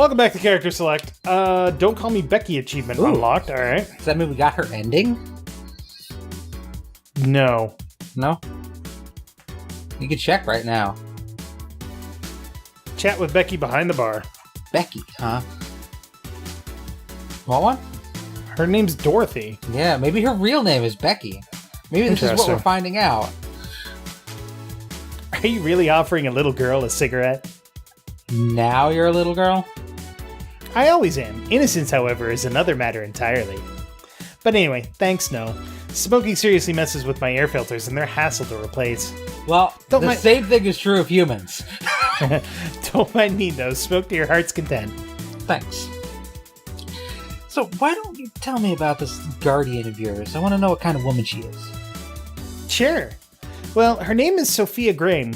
Welcome back to Character Select. Don't call me Becky achievement unlocked, alright. Does that mean we got her ending? No. No? You can check right now. Chat with Becky behind the bar. Becky, huh? What one? Her name's Dorothy. Yeah, maybe her real name is Becky. Maybe this is what we're finding out. Are you really offering a little girl a cigarette? Now you're a little girl? I always am. Innocence, however, is another matter entirely. But anyway, thanks, no. Smoking seriously messes with my air filters, and they're a hassle to replace. Well, the same thing is true of humans. Don't mind me, though. Smoke to your heart's content. Thanks. So, why don't you tell me about this guardian of yours? I want to know what kind of woman she is. Sure. Well, her name is Sophia Graham.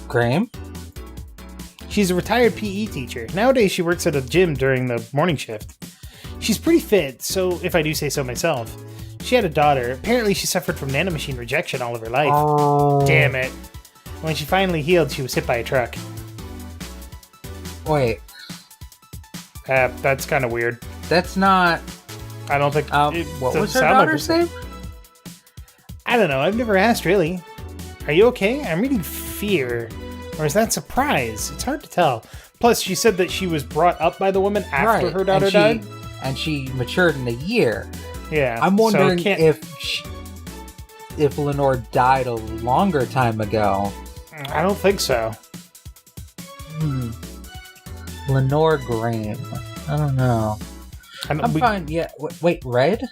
Graham? She's a retired PE teacher. Nowadays, she works at a gym during the morning shift. She's pretty fit, so if I do say so myself. She had a daughter. Apparently, she suffered from nanomachine rejection all of her life. Oh. Damn it. When she finally healed, she was hit by a truck. Wait. That's kind of weird. That's not... I don't think... what was her daughter's name? I don't know. I've never asked, really. Are you okay? I'm reading fear. Or is that surprise? It's hard to tell. Plus, she said that she was brought up by the woman after her daughter died. And she matured in a year. Yeah. I'm wondering if Lenore died a longer time ago. I don't think so. Lenore Graham. I don't know. I'm fine. Yeah. Wait, Reed?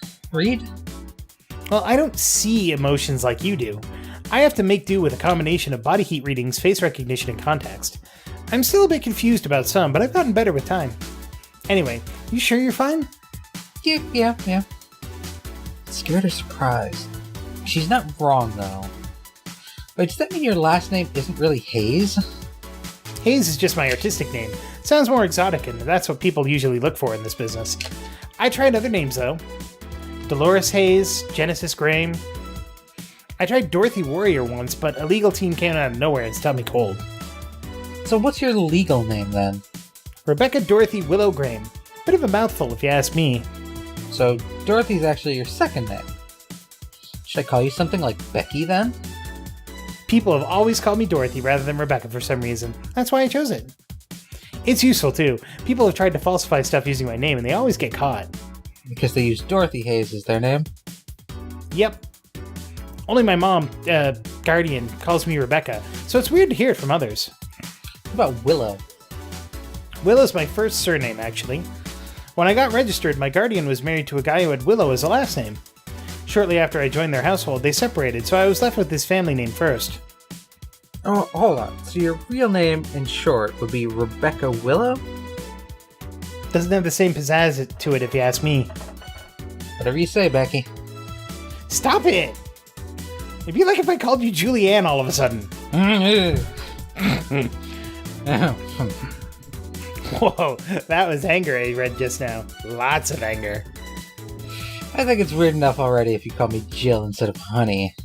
Well, I don't see emotions like you do. I have to make do with a combination of body heat readings, face recognition, and context. I'm still a bit confused about some, but I've gotten better with time. Anyway, you sure you're fine? Yeah. Scared or surprised? She's not wrong, though. Wait, does that mean your last name isn't really Hayes? Hayes is just my artistic name. Sounds more exotic, and that's what people usually look for in this business. I tried other names, though. Dolores Hayes, Genesis Graham. I tried Dorothy Warrior once, but a legal team came out of nowhere and stopped me cold. So what's your legal name, then? Rebecca Dorothy Willow Graham. Bit of a mouthful, if you ask me. So Dorothy's actually your second name. Should I call you something like Becky, then? People have always called me Dorothy rather than Rebecca for some reason. That's why I chose it. It's useful, too. People have tried to falsify stuff using my name, and they always get caught. Because they use Dorothy Hayes as their name? Yep. Only my mom, guardian, calls me Rebecca, so it's weird to hear it from others. What about Willow? Willow's my first surname, actually. When I got registered, my guardian was married to a guy who had Willow as a last name. Shortly after I joined their household, they separated, so I was left with his family name first. Oh, hold on. So your real name, in short, would be Rebecca Willow? Doesn't have the same pizzazz to it, if you ask me. Whatever you say, Becky. Stop it! It'd be like if I called you Julianne all of a sudden. Whoa, that was anger I read just now. Lots of anger. I think it's weird enough already if you call me Jill instead of Honey.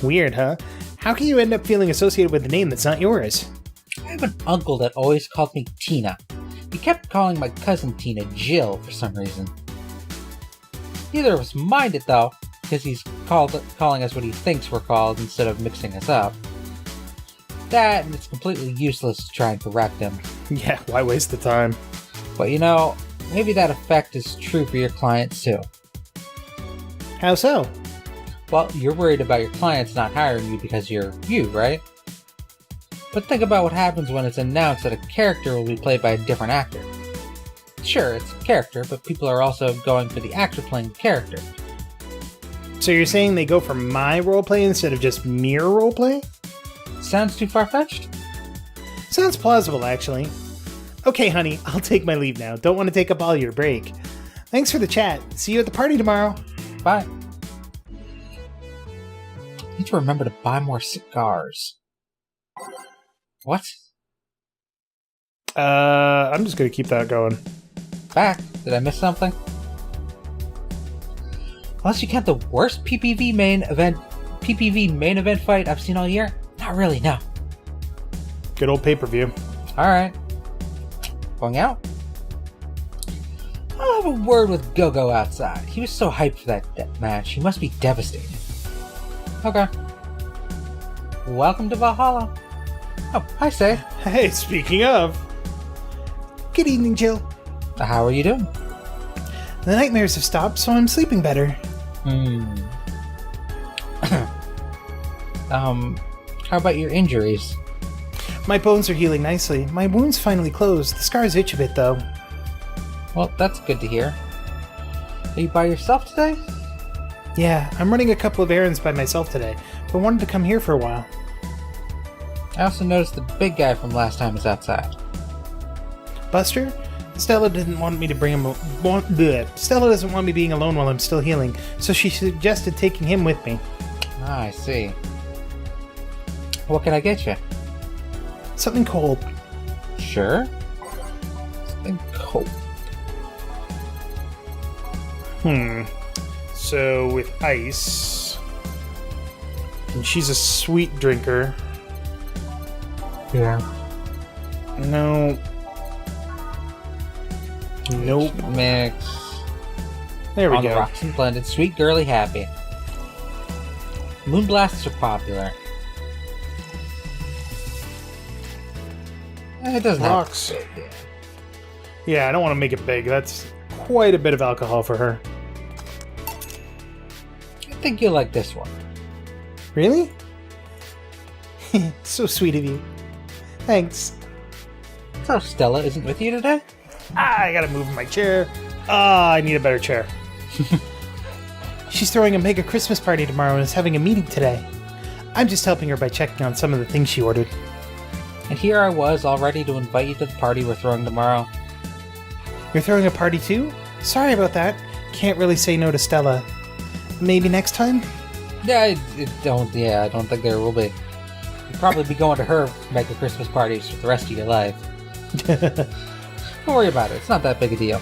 Weird, huh? How can you end up feeling associated with a name that's not yours? I have an uncle that always called me Tina. He kept calling my cousin Tina Jill for some reason. Neither of us mind it, though, because he's calling us what he thinks we're called instead of mixing us up. That, and it's completely useless to try and correct him. Yeah, why waste the time? But you know, maybe that effect is true for your clients too. How so? Well, you're worried about your clients not hiring you because you're you, right? But think about what happens when it's announced that a character will be played by a different actor. Sure, it's a character, but people are also going for the actor playing the character. So you're saying they go for my roleplay instead of just mere roleplay? Sounds too far-fetched? Sounds plausible, actually. Okay, honey, I'll take my leave now. Don't want to take up all your break. Thanks for the chat. See you at the party tomorrow. Bye. I need to remember to buy more cigars. What? I'm just gonna keep that going. Back. Did I miss something? Unless you count the worst PPV main event fight I've seen all year? Not really, no. Good old pay-per-view. Alright. Going out? I'll have a word with Go-Go outside. He was so hyped for that match. He must be devastated. Okay. Welcome to Valhalla. Oh, hi, Say. Hey, speaking of. Good evening, Jill. How are you doing? The nightmares have stopped, so I'm sleeping better. How about your injuries? My bones are healing nicely. My wound's finally closed. The scars itch a bit, though. Well, that's good to hear. Are you by yourself today? Yeah, I'm running a couple of errands by myself today, but wanted to come here for a while. I also noticed the big guy from last time is outside. Buster? Stella didn't want me to bring him... Stella doesn't want me being alone while I'm still healing, so she suggested taking him with me. Ah, I see. What can I get you? Something cold. Sure. Something cold. So, with ice... And she's a sweet drinker. Yeah. No. Nope. Mix. There we On go. the rocks and blended. Sweet girly happy. Moonblasts are popular. It doesn't Rocks. have to be big, Yeah, I don't want to make it big. That's quite a bit of alcohol for her. I think you'll like this one. Really? So sweet of you. Thanks. So Stella isn't with you today? I gotta move my chair. I need a better chair. She's throwing a mega Christmas party tomorrow and is having a meeting today. I'm just helping her by checking on some of the things she ordered. And here I was, all ready to invite you to the party we're throwing tomorrow. You're throwing a party too? Sorry about that. Can't really say no to Stella. Maybe next time? Yeah, I don't think there will be. You'll probably be going to her mega Christmas parties for the rest of your life. Don't worry about it. It's not that big a deal.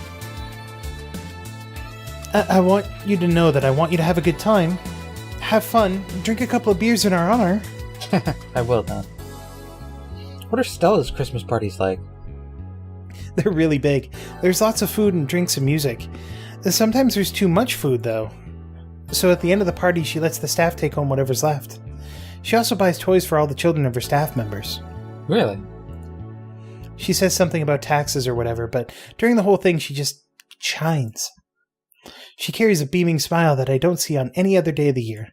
I want you to know that I want you to have a good time. Have fun. Drink a couple of beers in our honor. I will then. What are Stella's Christmas parties like? They're really big. There's lots of food and drinks and music. Sometimes there's too much food, though. So at the end of the party, she lets the staff take home whatever's left. She also buys toys for all the children of her staff members. Really? She says something about taxes or whatever, but during the whole thing, she just shines. She carries a beaming smile that I don't see on any other day of the year.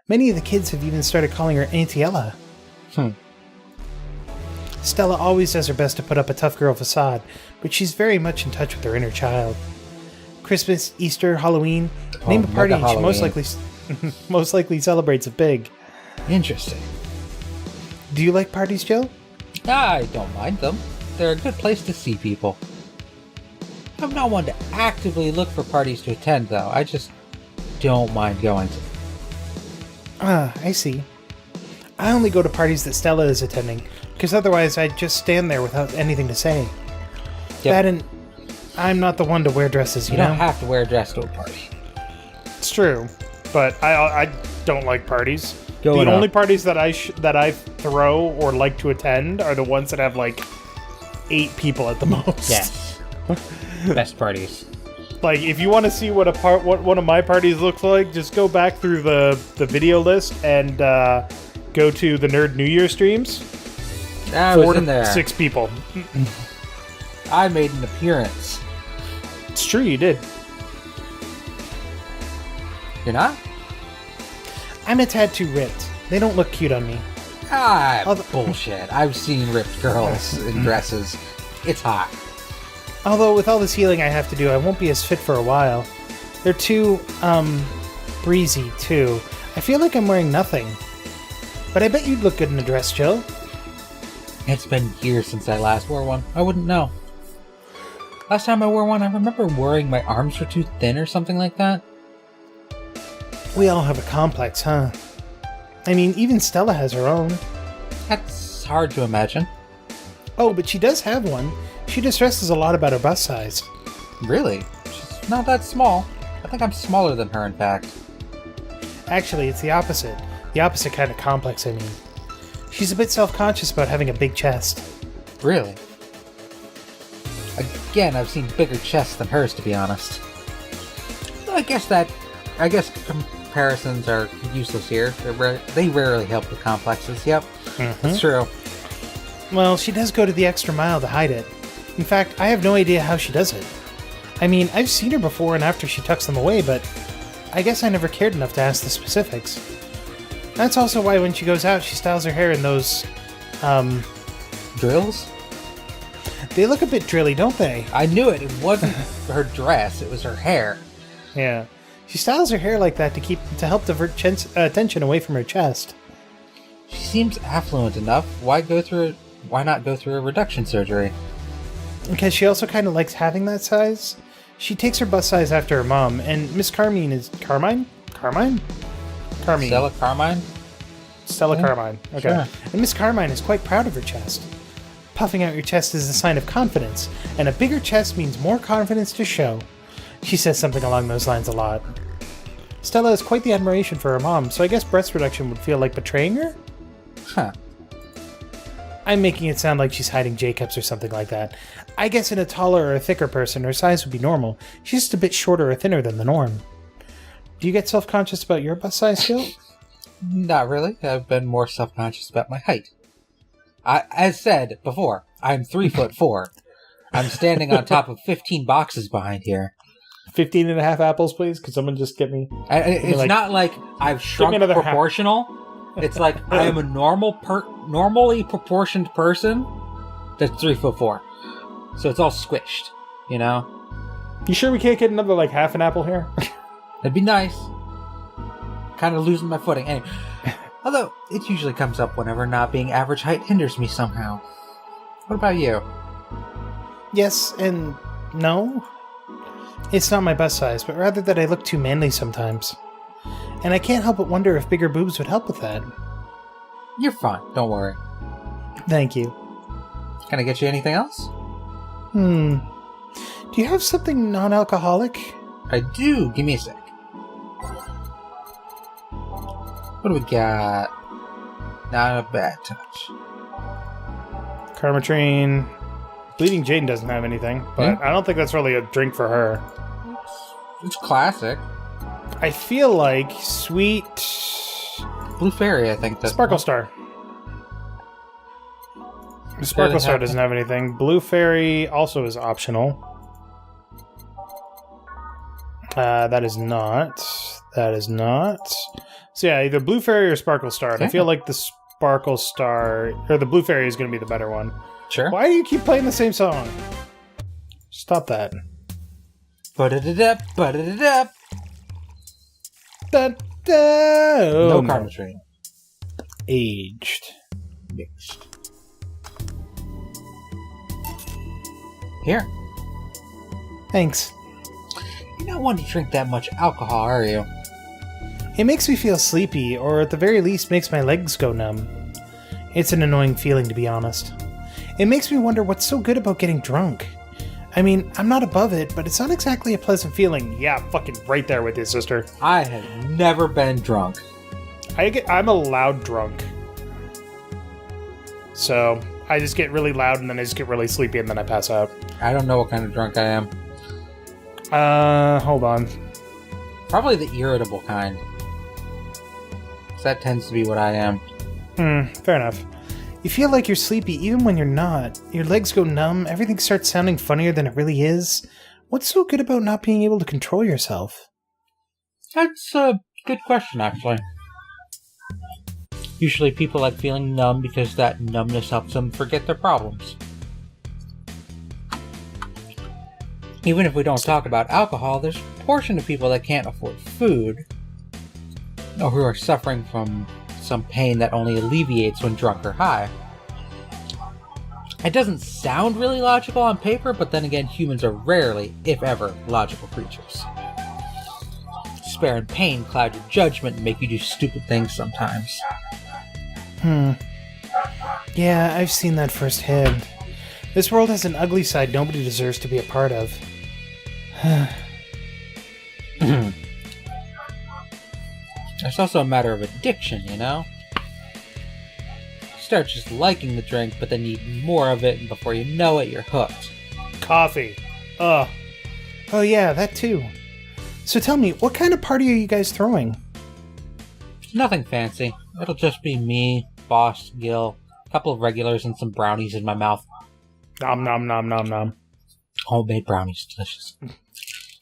Many of the kids have even started calling her Auntie Ella. Stella always does her best to put up a tough girl facade, but she's very much in touch with her inner child. Christmas, Easter, Halloween, name a party and she most likely celebrates it big. Interesting. Do you like parties, Jill? I don't mind them. They're a good place to see people. I'm not one to actively look for parties to attend, though. I just don't mind going to. Ah, I see. I only go to parties that Stella is attending, because otherwise I'd just stand there without anything to say. Yep. That and I'm not the one to wear dresses, You know? don't have to wear a dress to a party. It's true, but I don't like parties. Going the up. only parties that I throw or like to attend are the ones that have like 8 people at the most. Yes. Best parties. Like, if you want to see what one of my parties looks like, just go back through the video list and go to the Nerd New Year streams. I 4 was to in there. 6 people. I made an appearance. It's true, you did. You're not? I'm a tad too ripped. They don't look cute on me. Bullshit. I've seen ripped girls in dresses. It's hot. Although, with all this healing I have to do, I won't be as fit for a while. They're too, breezy, too. I feel like I'm wearing nothing. But I bet you'd look good in a dress, Jill. It's been years since I last wore one. I wouldn't know. Last time I wore one, I remember worrying my arms were too thin or something like that. We all have a complex, huh? I mean, even Stella has her own. That's hard to imagine. Oh, but she does have one. She distresses a lot about her bust size. Really? She's not that small. I think I'm smaller than her, in fact. Actually, it's the opposite. The opposite kind of complex, I mean. She's a bit self-conscious about having a big chest. Really? again, I've seen bigger chests than hers, to be honest. I guess comparisons are useless here. They rarely help with complexes. Yep, that's true. Well, she does go to the extra mile to hide it. In fact, I have no idea how she does it. I mean, I've seen her before and after she tucks them away, but I guess I never cared enough to ask the specifics. That's also why when she goes out, she styles her hair in those, Drills? They look a bit drilly, don't they? I knew it. It wasn't her dress. It was her hair. Yeah. She styles her hair like that to help divert attention away from her chest. She seems affluent enough. Why not go through a reduction surgery? Because she also kind of likes having that size. She takes her bust size after her mom, and Miss Carmine is... Carmine? Carmine? Carmine. Stella Carmine? Stella Carmine. Okay. Sure. And Miss Carmine is quite proud of her chest. Puffing out your chest is a sign of confidence, and a bigger chest means more confidence to show. She says something along those lines a lot. Stella has quite the admiration for her mom, so I guess breast reduction would feel like betraying her? Huh. I'm making it sound like she's hiding Jacobs or something like that. I guess in a taller or a thicker person, her size would be normal. She's just a bit shorter or thinner than the norm. Do you get self-conscious about your bust size, Phil? Not really. I've been more self-conscious about my height. As said before, I'm 3'4". I'm standing on top of 15 boxes behind here. 15 and a half apples, please? Could someone just get me... It's not like I've shrunk proportional. It's like I am a normally proportioned person that's 3'4". So it's all squished, you know? You sure we can't get another, like, half an apple here? That'd be nice. Kind of losing my footing. Anyway, although it usually comes up whenever not being average height hinders me somehow. What about you? Yes and no. It's not my bust size, but rather that I look too manly sometimes. And I can't help but wonder if bigger boobs would help with that. You're fine. Don't worry. Thank you. Can I get you anything else? Do you have something non-alcoholic? I do. Give me a sec. What do we got? Not a bad touch. Karmatrine. Bleeding Jane doesn't have anything, but I don't think that's really a drink for her. It's classic. I feel like Sweet... Blue Fairy, I think. Sparkle Star. Sparkle Star doesn't have anything. Blue Fairy also is optional. That is not. So yeah, either Blue Fairy or Sparkle Star. And I feel like the Sparkle Star... Or the Blue Fairy is going to be the better one. Sure. Why do you keep playing the same song? Stop that. Ba-da-da-da, ba-da-da-da. No Karmatrine. Aged. Mixed. Here. Thanks. You're not one to drink that much alcohol, are you? It makes me feel sleepy, or at the very least makes my legs go numb. It's an annoying feeling, to be honest. It makes me wonder what's so good about getting drunk. I mean, I'm not above it, but it's not exactly a pleasant feeling. Yeah, fucking right there with you, sister. I have never been drunk. I'm a loud drunk. So, I just get really loud and then I just get really sleepy and then I pass out. I don't know what kind of drunk I am. Hold on. Probably the irritable kind. That tends to be what I am. Fair enough. You feel like you're sleepy even when you're not. Your legs go numb, everything starts sounding funnier than it really is. What's so good about not being able to control yourself? That's a good question, actually. Usually people like feeling numb because that numbness helps them forget their problems. Even if we don't talk about alcohol, there's a portion of people that can't afford food, or who are suffering from some pain that only alleviates when drunk or high. It doesn't sound really logical on paper, but then again, humans are rarely, if ever, logical creatures. Despair and pain cloud your judgment and make you do stupid things sometimes. Yeah, I've seen that firsthand. This world has an ugly side nobody deserves to be a part of. It's also a matter of addiction, you know? You start just liking the drink, but then you eat more of it, and before you know it, you're hooked. Coffee. Oh, yeah, that too. So tell me, what kind of party are you guys throwing? Nothing fancy. It'll just be me, Boss, Gil, a couple of regulars, and some brownies in my mouth. Nom nom nom nom nom. Homemade brownies, delicious.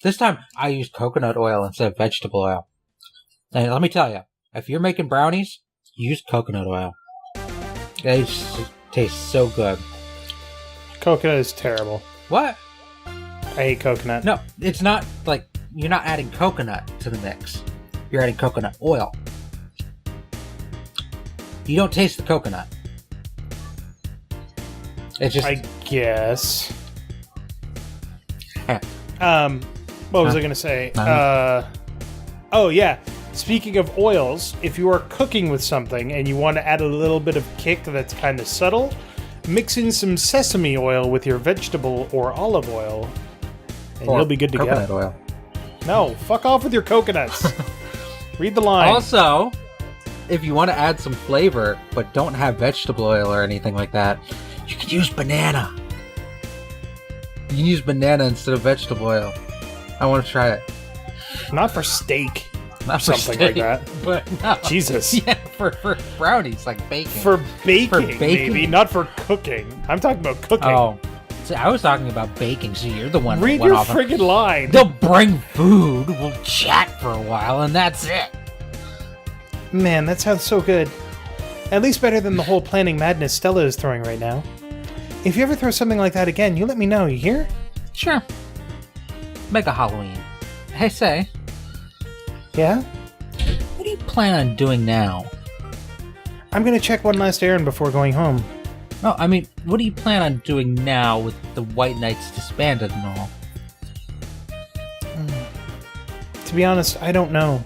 This time, I used coconut oil instead of vegetable oil. And let me tell you, if you're making brownies, use coconut oil. They just taste so good. Coconut is terrible. What? I hate coconut. No, it's not like you're not adding coconut to the mix. You're adding coconut oil. You don't taste the coconut. It's just... I guess. Yeah. What was I going to say? Oh, yeah. Speaking of oils, if you are cooking with something and you want to add a little bit of kick that's kind of subtle, mix in some sesame oil with your vegetable or olive oil, and you'll be good to coconut go. Oil. No, fuck off with your coconuts. Read the line. Also, if you want to add some flavor, but don't have vegetable oil or anything like that, you can use banana. You can use banana instead of vegetable oil. I want to try it. Not for steak. Not for something steak, like that. But no. Jesus. Yeah, for brownies, like baking. For baking, For baking. maybe. Not for cooking. I'm talking about cooking. Oh. See, I was talking about baking, so you're the one Read that went your off. friggin' line. They'll bring food, we'll chat for a while, and that's it. Man, that sounds so good. At least better than the whole planning madness Stella is throwing right now. If you ever throw something like that again, you let me know, you hear? Sure. Make a Halloween. Hey, say, Yeah? what do you plan on doing now? I'm gonna check one last errand before going home. No, I mean, what do you plan on doing now with the White Knights disbanded and all? To be honest, I don't know.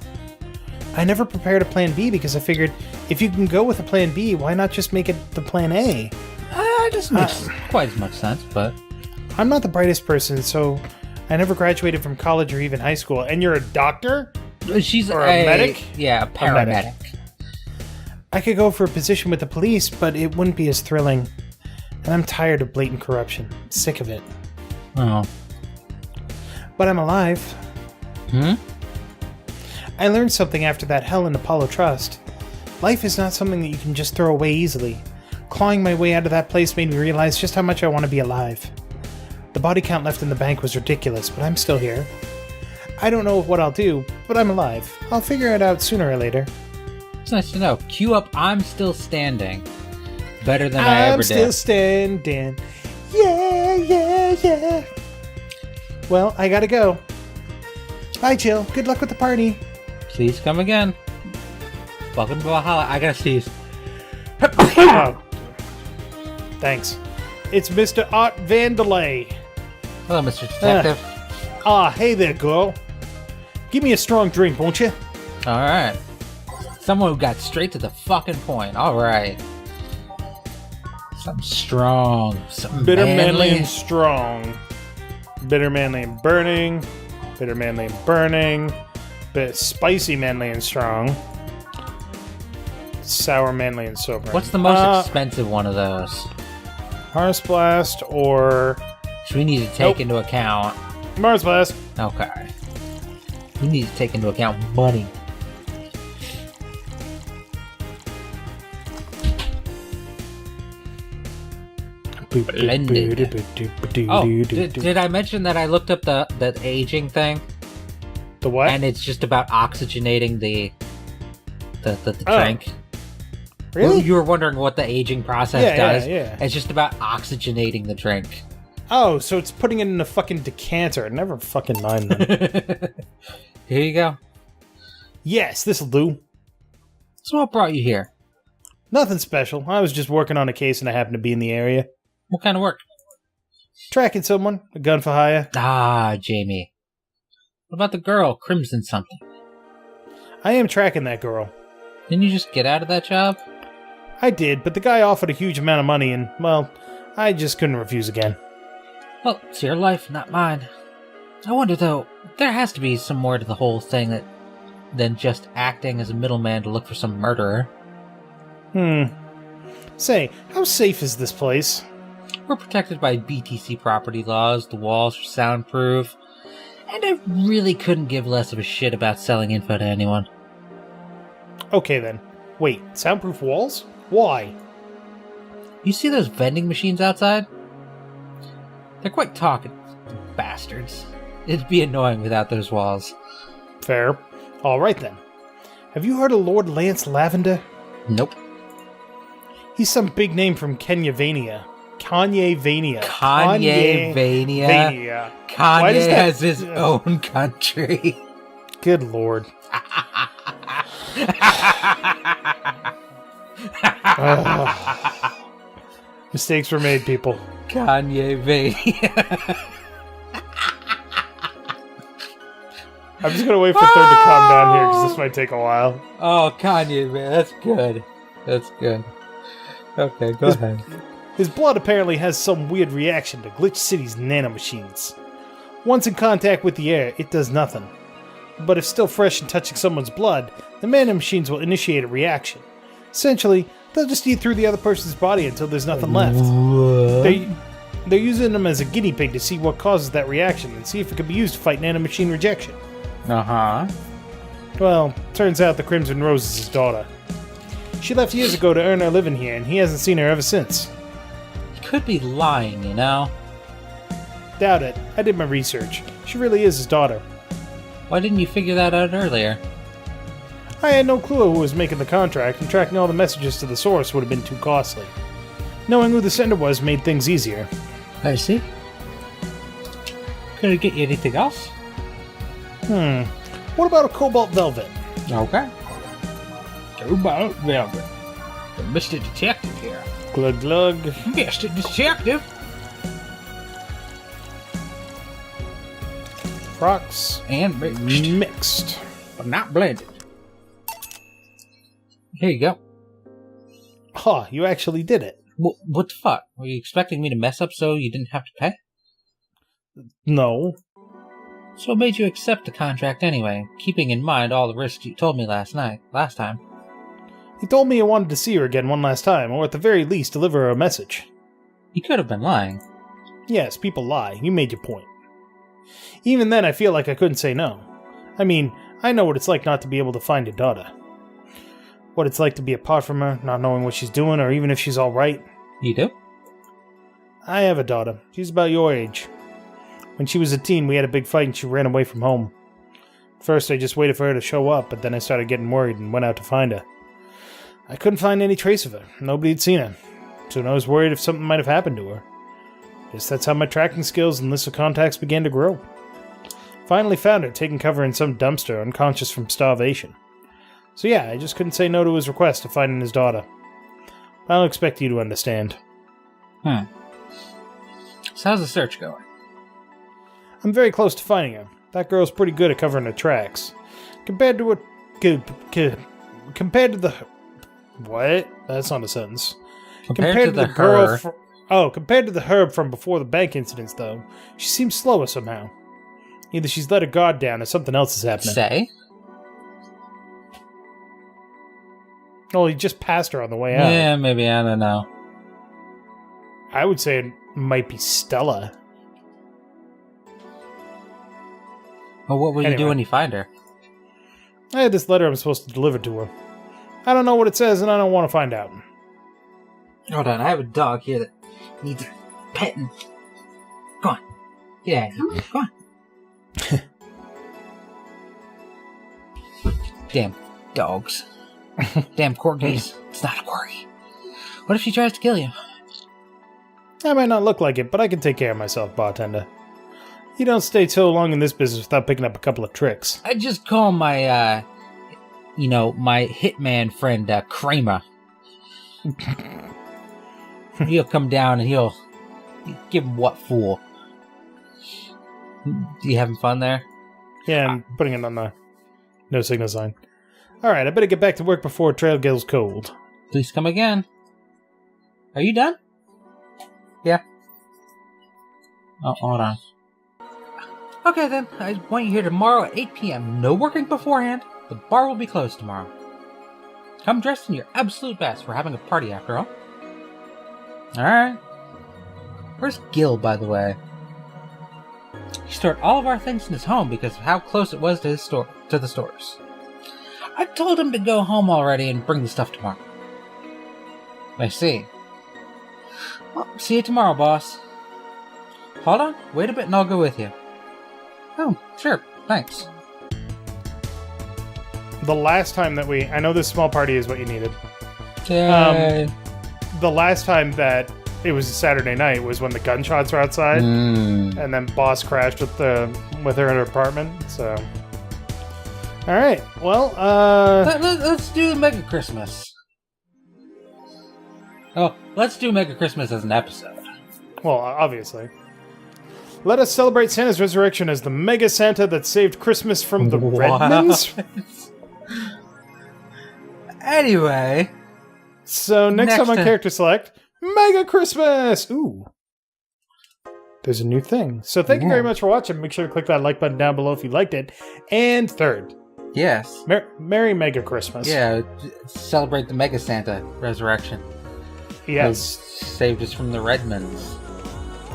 I never prepared a plan B because I figured if you can go with a plan B, why not just make it the plan A? It doesn't make quite as much sense, but... I'm not the brightest person, so I never graduated from college or even high school. And you're a doctor? She's Or a medic? Yeah, a paramedic. I could go for a position with the police, but it wouldn't be as thrilling. And I'm tired of blatant corruption. Sick of it. Oh. But I'm alive. Hmm? I learned something after that hell in Apollo Trust. Life is not something that you can just throw away easily. Clawing my way out of that place made me realize just how much I want to be alive. The body count left in the bank was ridiculous, but I'm still here. I don't know what I'll do, but I'm alive. I'll figure it out sooner or later. It's nice to know. Cue up I'm Still Standing. Better than I ever I'm still did. standing. Yeah, yeah, yeah. Well, I gotta go. Bye, Jill. Good luck with the party. Please come again. Welcome to Valhalla. I gotta sneeze. Oh. Thanks. It's Mr. Art Vandelay. Hello, Mr. Detective. Hey there, girl. Give me a strong drink, won't you? Alright. Someone who got straight to the fucking point. Alright. Something strong. Something Bitter, manly, and strong. Bitter, manly, and burning. Bitter, manly, and burning. Bit spicy, manly, and strong. Sour, manly, and sober. What's the most expensive one of those? Mars Blast or... So we need to take into account... Mars Blast. Okay. We need to take into account money. Blended. Oh, did I mention that I looked up the aging thing? The what? And it's just about oxygenating the drink. Really? You were wondering what the aging process does? Yeah. It's just about oxygenating the drink. Oh, so it's putting it in a fucking decanter. Never fucking mind them. Here you go. Yes, this'll do. So what brought you here? Nothing special. I was just working on a case and I happened to be in the area. What kind of work? Tracking someone. A gun for hire. Ah, Jamie. What about the girl, Crimson something? I am tracking that girl. Didn't you just get out of that job? I did, but the guy offered a huge amount of money and, well, I just couldn't refuse again. Well, it's your life, not mine. I wonder, though, there has to be some more to the whole thing than just acting as a middleman to look for some murderer. Say, how safe is this place? We're protected by BTC property laws, the walls are soundproof, and I really couldn't give less of a shit about selling info to anyone. Okay then. Wait, soundproof walls? Why? You see those vending machines outside? They're quite talkative, bastards. It'd be annoying without those walls. Fair. Alright then. Have you heard of Lord Lance Lavender? Nope. He's some big name from Kanye-vania. Kanye-vania. Kanye-vania. Kanye has his own country. Good lord. Mistakes were made, people. Kanye-vania. I'm just gonna wait for Third to calm down here, because this might take a while. Oh, Kanye, man. That's good. That's good. Okay, go ahead. His blood apparently has some weird reaction to Glitch City's nanomachines. Once in contact with the air, it does nothing. But if still fresh and touching someone's blood, the nanomachines will initiate a reaction. Essentially, they'll just eat through the other person's body until there's nothing left. They're using them as a guinea pig to see what causes that reaction and see if it can be used to fight nanomachine rejection. Uh-huh. Well, turns out the Crimson Rose is his daughter. She left years ago to earn her living here, and he hasn't seen her ever since. He could be lying, you know? Doubt it. I did my research. She really is his daughter. Why didn't you figure that out earlier? I had no clue who was making the contract, and tracking all the messages to the source would have been too costly. Knowing who the sender was made things easier. I see. Could I get you anything else? What about a cobalt velvet? Okay. Cobalt velvet. The Mr. Detective here. Glug glug. Mr. Detective. Rocks. And Mixed. But not blended. Here you go. Huh, you actually did it. What the fuck? Were you expecting me to mess up so you didn't have to pay? No. So what made you accept the contract anyway, keeping in mind all the risks you told me last time? He told me he wanted to see her again one last time, or at the very least deliver her a message. You could have been lying. Yes, people lie. You made your point. Even then, I feel like I couldn't say no. I mean, I know what it's like not to be able to find your daughter. What it's like to be apart from her, not knowing what she's doing, or even if she's alright. You do? I have a daughter. She's about your age. When she was a teen, we had a big fight and she ran away from home. First, I just waited for her to show up, but then I started getting worried and went out to find her. I couldn't find any trace of her. Nobody had seen her. Soon I was worried if something might have happened to her. Guess that's how my tracking skills and list of contacts began to grow. Finally found her, taking cover in some dumpster, unconscious from starvation. So yeah, I just couldn't say no to his request of finding his daughter. I don't expect you to understand. So how's the search going? I'm very close to finding her. That girl's pretty good at covering her tracks. Compared to the... What? That's not a sentence. Compared to the girl compared to the herb from before the bank incidents, though, she seems slower somehow. Either she's let her guard down or something else is happening. Say? Oh, he just passed her on the way out. Yeah, maybe, I don't know. I would say it might be Stella. Well, what will you do when you find her? I had this letter I'm supposed to deliver to her. I don't know what it says, and I don't want to find out. Hold on, I have a dog here that needs petting. Go on. Get out of here. Go on. Damn dogs. Damn corgis. It's not a corgi. What if she tries to kill you? I might not look like it, but I can take care of myself, bartender. You don't stay so long in this business without picking up a couple of tricks. I just call my, my hitman friend, Kramer. He'll come down and he'll give him what for. You having fun there? Yeah, I'm putting it on the no signal sign. Alright, I better get back to work before trail gets cold. Please come again. Are you done? Yeah. Oh, hold on. Okay then, I want you here tomorrow at 8 p.m. No working beforehand. The bar will be closed tomorrow. Come dressed in your absolute best. We're having a party after all. Alright. Where's Gil, by the way? He stored all of our things in his home because of how close it was to the stores. I told him to go home already and bring the stuff tomorrow. I see. Well, see you tomorrow, boss. Hold on, wait a bit and I'll go with you. Oh, sure, thanks. The last time that I know this small party is what you needed. Yay. The last time that it was a Saturday night was when the gunshots were outside, and then Boss crashed with her in her apartment. So, all right, well, let's do Mega Christmas. Oh, let's do Mega Christmas as an episode. Well, obviously. Let us celebrate Santa's resurrection as the Mega Santa that saved Christmas from the Redmonds. Anyway. So next time on Character Select, Mega Christmas! Ooh. There's a new thing. So thank you very much for watching. Make sure to click that like button down below if you liked it. And third. Yes. Merry Mega Christmas. Yeah, celebrate the Mega Santa resurrection. Yes. Saved us from the Redmonds.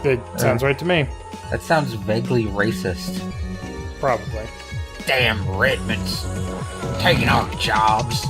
That sounds right to me. That sounds vaguely racist. Probably. Damn Redmonds. Taking our jobs.